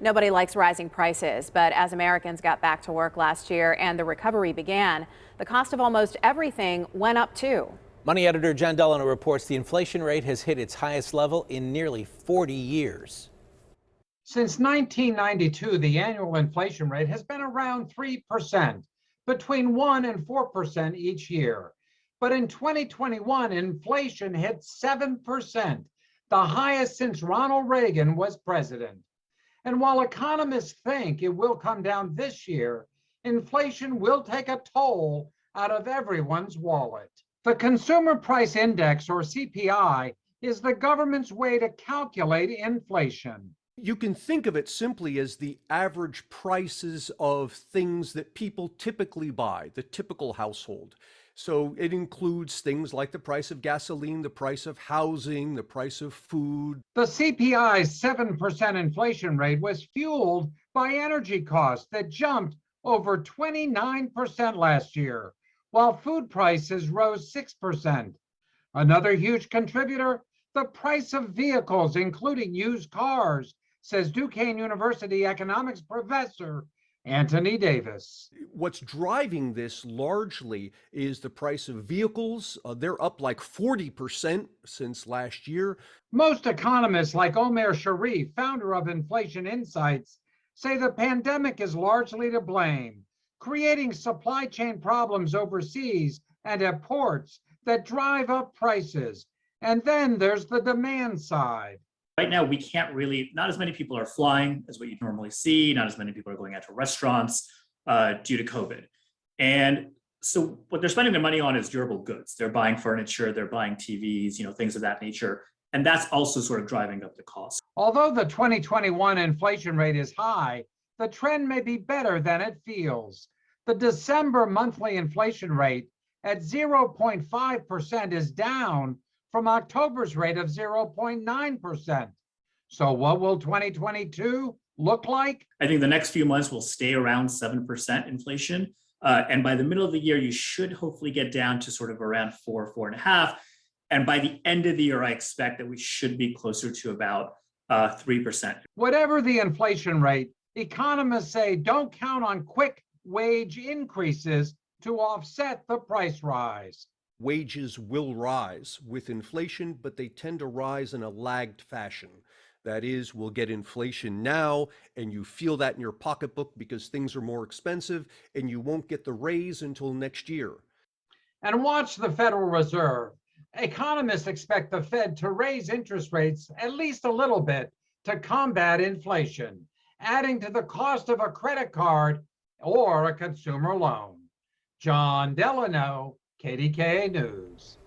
Nobody likes rising prices, but as Americans got back to work last year and the recovery began, the cost of almost everything went up too. Money editor Jen Delano reports the inflation rate has hit its highest level in nearly 40 years. Since 1992, the annual inflation rate has been around 3%, between 1 and 4% each year. But in 2021, inflation hit 7%, the highest since Ronald Reagan was president. And while economists think it will come down this year, inflation will take a toll out of everyone's wallet. The Consumer Price Index, or CPI, is the government's way to calculate inflation. You can think of it simply as the average prices of things that people typically buy, the typical household. So it includes things like the price of gasoline, the price of housing, the price of food. The CPI's 7% inflation rate was fueled by energy costs that jumped over 29% last year, while food prices rose 6%. Another huge contributor, the price of vehicles, including used cars, says Duquesne University economics professor Anthony Davis. What's driving this largely is the price of vehicles. They're up like 40% since last year. Most economists like Omer Sharif, founder of Inflation Insights, say the pandemic is largely to blame, creating supply chain problems overseas and at ports that drive up prices. And then there's the demand side. Right now, we can't really, not as many people are flying as what you normally see, not as many people are going out to restaurants due to COVID. And so what they're spending their money on is durable goods. They're buying furniture, they're buying TVs, things of that nature. And that's also sort of driving up the cost. Although the 2021 inflation rate is high, the trend may be better than it feels. The December monthly inflation rate at 0.5% is down from October's rate of 0.9%. So what will 2022 look like? I think the next few months will stay around 7% inflation. And by the middle of the year, you should hopefully get down to sort of around 4.5. And by the end of the year, I expect that we should be closer to about 3%. Whatever the inflation rate, economists say don't count on quick wage increases to offset the price rise. Wages will rise with inflation, but they tend to rise in a lagged fashion. That is, we'll get inflation now, and you feel that in your pocketbook because things are more expensive, and you won't get the raise until next year. And watch the Federal Reserve. Economists expect the Fed to raise interest rates at least a little bit to combat inflation, adding to the cost of a credit card or a consumer loan. John Delano, KDKA News.